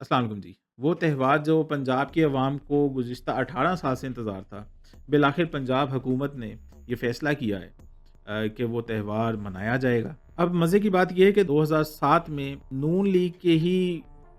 अस्सलाम वालेकुम जी। वो त्यौहार जो पंजाब की अवाम को गुज़िश्ता 18 साल से इंतज़ार था, बिलाखिर पंजाब हुकूमत ने ये फ़ैसला किया है कि वो त्यौहार मनाया जाएगा। अब मज़े की बात ये है कि 2007 में नून लीग के ही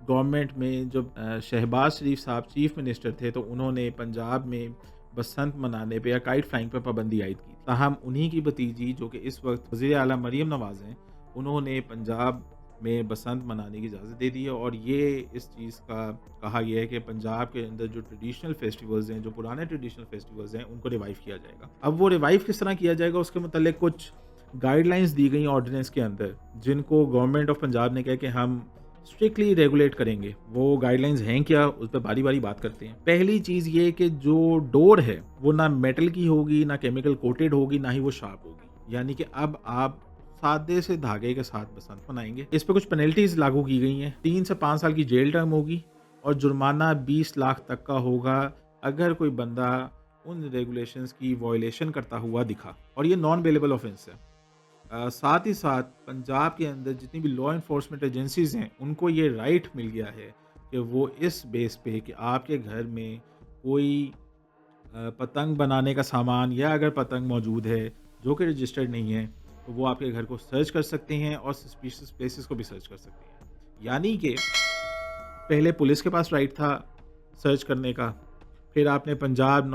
गवर्नमेंट में जब शहबाज़ शरीफ साहब चीफ़ मिनिस्टर थे, तो उन्होंने पंजाब में बसंत मनाने पे या काइट फ्लाइंग पे पाबंदी आयद की। ताहम उन्हीं की भतीजी जो कि इस वक़्त वज़ीर आला मरियम नवाज़ हैं, उन्होंने पंजाब में बसंत मनाने की इजाज़त दे दी है और ये इस चीज़ का कहा गया है कि पंजाब के अंदर जो ट्रेडिशनल फेस्टिवल्स हैं, जो पुराने ट्रेडिशनल फेस्टिवल्स हैं, उनको रिवाइव किया जाएगा। अब वो रिवाइव किस तरह किया जाएगा, उसके मुतालिक कुछ गाइडलाइंस दी गई ऑर्डिनेंस के अंदर, जिनको गवर्नमेंट ऑफ पंजाब ने कहा कि हम स्ट्रिक्टली रेगुलेट करेंगे। वो गाइडलाइंस हैं क्या, उस पर बारी-बारी बात करते हैं। पहली चीज़ ये कि जो डोर है, वो ना मेटल की होगी, ना केमिकल कोटेड होगी, ना ही वो शार्प होगी। यानी कि अब आप सादे से धागे के साथ बसंत मनाएँगे। इस पे कुछ पेनल्टीज़ लागू की गई हैं। 3 से 5 साल की जेल टर्म होगी और जुर्माना 20 लाख तक का होगा अगर कोई बंदा उन रेगुलेशंस की वायलेशन करता हुआ दिखा, और ये नॉन बेलेबल ऑफेंस है। साथ ही साथ पंजाब के अंदर जितनी भी लॉ एनफोर्समेंट एजेंसीज़ हैं, उनको ये राइट मिल गया है कि वो इस बेस पे कि आपके घर में कोई पतंग बनाने का सामान या अगर पतंग मौजूद है जो कि रजिस्टर्ड नहीं है, तो वो आपके घर को सर्च कर सकते हैं और सस्पिशियस प्लेसेस को भी सर्च कर सकते हैं। यानी कि पहले पुलिस के पास राइट था सर्च करने का, फिर आपने पंजाब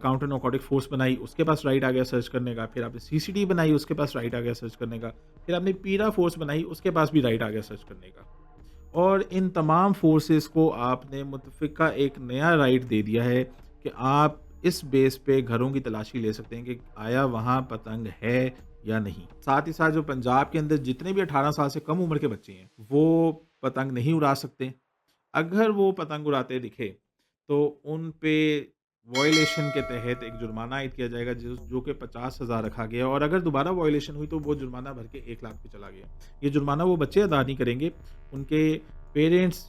काउंटर नारकोटिक फोर्स बनाई, उसके पास राइट आ गया सर्च करने का, फिर आपने सीसीटीवी बनाई, उसके पास राइट आ गया सर्च करने का, फिर आपने पीरा फोर्स बनाई, उसके पास भी राइट आ गया सर्च करने का। और इन तमाम फोर्सेस को आपने मुतफ़िका एक नया राइट दे दिया है कि आप इस बेस पे घरों की तलाशी ले सकते हैं कि आया वहाँ पतंग है या नहीं। साथ ही साथ जो पंजाब के अंदर जितने भी 18 साल से कम उम्र के बच्चे हैं, वो पतंग नहीं उड़ा सकते। अगर वो पतंग उड़ाते दिखे, तो उन पे वॉयलेशन के तहत एक जुर्माना आयद किया जाएगा जो कि 50,000 रखा गया है, और अगर दोबारा वॉयलेशन हुई तो वो जुर्माना भर के 1 लाख पे चला गया। ये जुर्माना वो बच्चे अदा नहीं करेंगे, उनके पेरेंट्स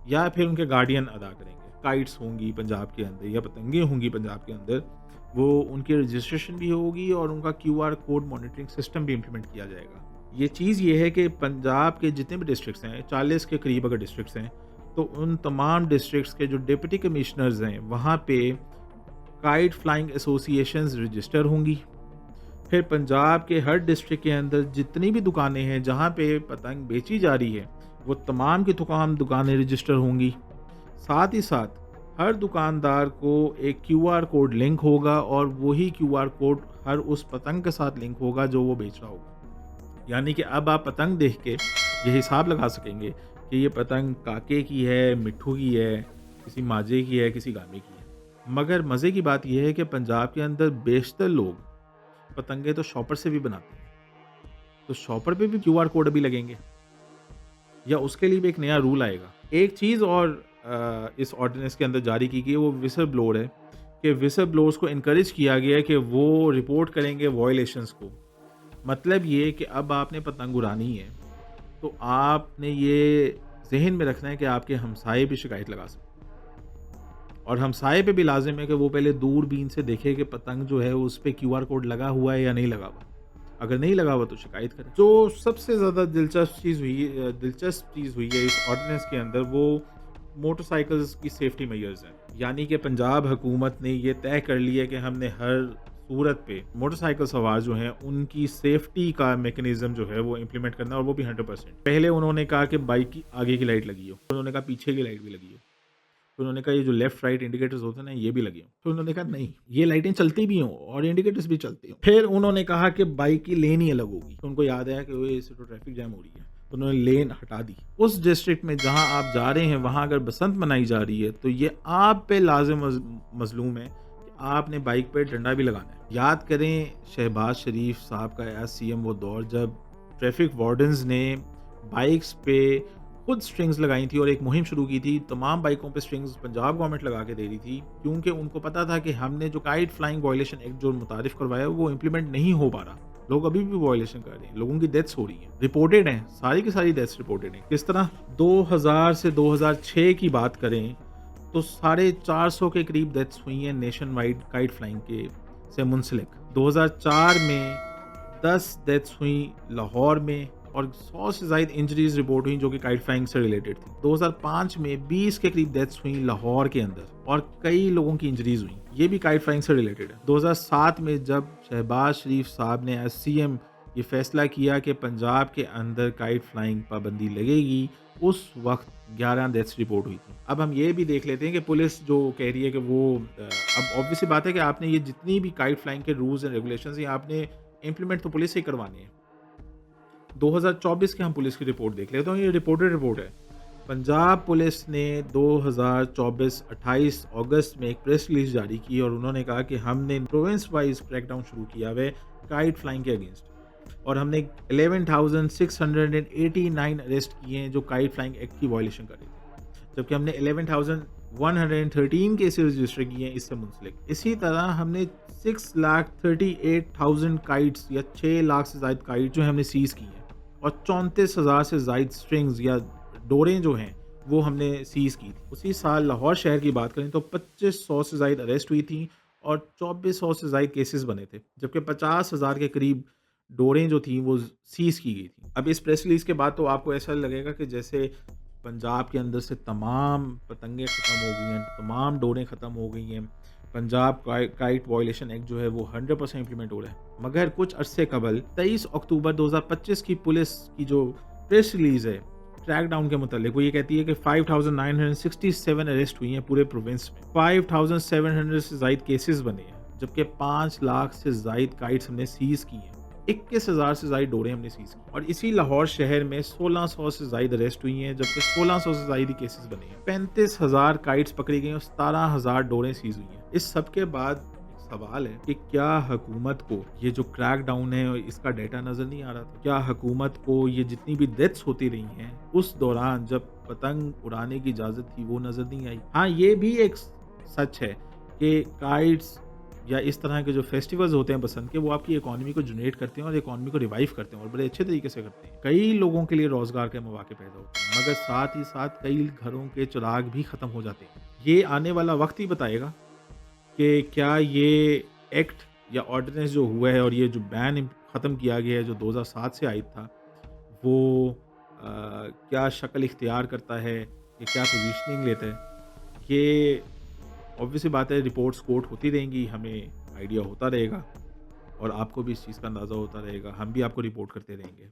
या फिर उनके गार्डियन अदा करेंगे। काइट्स होंगी पंजाब के अंदर या पतंगे होंगी पंजाब के अंदर, वो उनकी रजिस्ट्रेशन भी होगी और उनका क्यूआर कोड मॉनिटरिंग सिस्टम भी इम्प्लीमेंट किया जाएगा। ये चीज़ ये है कि पंजाब के जितने भी डिस्ट्रिक्ट्स हैं, 40 के करीब अगर डिस्ट्रिक्ट्स हैं, तो उन तमाम डिस्ट्रिक्ट्स के जो डिप्टी कमिश्नर्स हैं, वहाँ पे काइट फ्लाइंग एसोसिएशंस रजिस्टर होंगी। फिर पंजाब के हर डिस्ट्रिक्ट के अंदर जितनी भी दुकानें हैं जहाँ पे पतंग बेची जा रही है, वो तमाम की तमाम दुकानें रजिस्टर होंगी। साथ ही साथ हर दुकानदार को एक क्यूआर कोड लिंक होगा और वही क्यूआर कोड हर उस पतंग के साथ लिंक होगा जो वो बेच रहा होगा। यानी कि अब आप पतंग देख के ये हिसाब लगा सकेंगे कि ये पतंग काके की है, मिट्ठू की है, किसी माजे की है, किसी गामे की है। मगर मज़े की बात यह है कि पंजाब के अंदर बेशतर लोग पतंगे तो शॉपर से भी बनाते हैं। तो शॉपर पे भी क्यूआर कोड अभी लगेंगे या उसके लिए भी एक नया रूल आएगा। एक चीज़ और इस ऑर्डिनेंस के अंदर जारी की गई है, वो व्हिसल ब्लोअर है कि व्हिसल ब्लोअर्स को एनकरेज किया गया है कि वो रिपोर्ट करेंगे वायलेशंस को। मतलब ये कि अब आपने पतंग उड़ानी है, तो आपने ये ज़हन में रखना है कि आपके हमसाये भी शिकायत लगा सकते हैं, और हमसाये पे भी लाज़िम है कि वो पहले दूरबीन से देखे कि पतंग जो है उस पे क्यूआर कोड लगा हुआ है या नहीं लगा हुआ। अगर नहीं लगा हुआ तो शिकायत करें। जो सबसे ज़्यादा दिलचस्प चीज़ हुई है इस ऑर्डिनेंस के अंदर, वो मोटरसाइकिल्स की सेफ्टी मेजर्स हैं। यानी कि पंजाब हुकूमत ने ये तय कर लिया है कि हमने हर सूरत पे मोटरसाइकिल सवार जो हैं उनकी सेफ्टी का मैकेनिज़्म जो है वो इम्प्लीमेंट करना है, और वो भी 100%। पहले उन्होंने कहा कि बाइक की आगे की लाइट लगी हो, उन्होंने कहा पीछे की लाइट भी लगी हो, तो उन्होंने कहा ये जो लेफ्ट राइट इंडिकेटर्स होते हैं ना, ये भी लगे हों। तो उन्होंने कहा नहीं, ये लाइटें चलती भी हों और इंडिकेटर्स भी चलते हों। फिर उन्होंने कहा कि बाइक की लेन ही अलग होगी। तो उनको याद आया कि ओए इससे तो ट्रैफिक जैम हो रही है, तो उन्होंने लेन हटा दी। उस डिस्ट्रिक्ट में जहाँ आप जा रहे हैं, वहाँ अगर बसंत मनाई जा रही है, तो ये आप पे लाज़िम मज़लूम है कि आपने बाइक पे डंडा भी लगाना है। याद करें शहबाज शरीफ साहब का एज़ सीएम वो दौर, जब ट्रैफिक वार्डन्स ने बाइक्स पे खुद स्ट्रिंग्स लगाई थी और एक मुहिम शुरू की थी। तमाम बाइकों पे स्ट्रिंग्स पंजाब गवर्नमेंट लगा के दे रही थी, क्योंकि उनको पता था कि हमने जो काइट फ्लाइंग वायलेशन एक्ट जो मुतारिफ करवाया वो इम्प्लीमेंट नहीं हो पा रहा। लोग अभी भी वायलेशन कर रहे हैं, लोगों की डेथ्स हो रही हैं, रिपोर्टेड हैं, सारी की सारी डेथ्स रिपोर्टेड हैं। किस तरह 2000 से 2006 की बात करें तो 450 के करीब डेथ्स हुई हैं नेशन वाइड काइट फ्लाइंग के से मुंसलिक। 2004 में 10 डेथ्स हुई लाहौर में, और 100 से ज़ायद इंजरीज़ रिपोर्ट हुई जो कि काइट फ्लाइंग से रिलेटेड थी। 2005 में 20 के करीब डेथ्स हुई लाहौर के अंदर और कई लोगों की इंजरीज़ हुई। ये भी काइट फ्लाइंग से रिलेटेड है। 2007 में जब शहबाज शरीफ साहब ने एज़ सीएम ये फैसला किया कि पंजाब के अंदर काइट फ्लाइंग पाबंदी लगेगी, उस वक़्त 11 डेथ्स रिपोर्ट हुई थी। अब हम ये भी देख लेते हैं कि पुलिस जो कह रही है कि वो अब ऑब्वियस सी बात है कि आपने ये जितनी भी काइट फ्लाइंग के रूल्स एंड रेगुलेशंस हैं आपने इम्प्लीमेंट तो पुलिस से ही करवाने हैं। 2024 के हम पुलिस की रिपोर्ट देख लेते हैं, ये रिपोर्टेड रिपोर्ट है। पंजाब पुलिस ने 2024 28 अगस्त में एक प्रेस रिलीज जारी की और उन्होंने कहा कि हमने प्रोविंस वाइज क्रैकडाउन शुरू किया है काइट फ्लाइंग के अगेंस्ट और हमने 11,689 अरेस्ट किए हैं जो काइट फ्लाइंग एक्ट की वायलेशन कर रहे थे, जबकि हमने 11,113 केसेस रजिस्टर किए हैं इससे मुंसलिक। इसी तरह हमने 6,38,000 काइट्स या 6 लाख से ज़ायद काइट जो हमने सीज़ की हैं और 34,000 से ज़ायद स्ट्रिंग्स या डोरें जो हैं वो हमने सीज़ की थी। उसी साल लाहौर शहर की बात करें तो 2500 से ज़ायद अरेस्ट हुई थी और 2400 से ज़ायद केसेस बने थे, जबकि 50,000 के करीब डोरें जो थी वो सीज़ की गई थी। अब इस प्रेस रिलीज़ के बाद तो आपको ऐसा लगेगा कि जैसे पंजाब के अंदर से तमाम पतंगें ख़त्म हो गई हैं, तमाम डोरें ख़त्म हो गई हैं। पंजाब काइट वायलेशन एक्ट जो है वो 100% इम्प्लीमेंट हो रहा है। मगर कुछ अरसे कबल 23 अक्टूबर 2025 की पुलिस की जो प्रेस रिलीज़ है क्रैकडाउन के मुतालिक, वो ये कहती है कि 5,967 अरेस्ट हुई हैं पूरे प्रोविंस में, 5,700 से ज़ायद केसेस बने हैं, जबकि 5 लाख से ज़ायद काइट्स हमने सीज़ की हैं। 21,000 से ज़ायद डोरें हमने सीज़ की और इसी लाहौर शहर में 1,600 से ज़ायद अरेस्ट हुई हैं, जबकि 1,600 से ज़ायद ही केसेस बने हैं। 35,000 काइट्स पकड़ी गई और 17,000 डोरें सीज़ हुई हैं। इस सब के बाद सवाल है कि क्या हुकूमत को ये जो क्रैक डाउन है इसका डेटा नज़र नहीं आ रहा था? क्या हुकूमत को ये जितनी भी डेथ्स होती रही हैं उस दौरान जब पतंग उड़ाने की इजाज़त थी वो नज़र नहीं आई? हाँ, ये भी एक सच है कि काइट्स या इस तरह के जो फेस्टिवल्स होते हैं बसंत के, वो आपकी इकॉनमी को जनरेट करते हैं और इकॉनमी को रिवाइव करते हैं और बड़े अच्छे तरीके से करते हैं। कई लोगों के लिए रोज़गार के मौके पैदा होते हैं, मगर साथ ही साथ कई घरों के चिराग भी ख़त्म हो जाते हैं। ये आने वाला वक्त ही बताएगा कि क्या ये एक्ट या ऑर्डिनेंस जो हुआ है और ये जो बैन ख़त्म किया गया है जो 2007 से आयद था, वो क्या शक्ल इख्तियार करता है, ये क्या पोजीशनिंग लेता है, ये ऑब्वियस सी बात है। रिपोर्ट्स कोट होती रहेंगी, हमें आइडिया होता रहेगा और आपको भी इस चीज़ का अंदाज़ा होता रहेगा, हम भी आपको रिपोर्ट करते रहेंगे।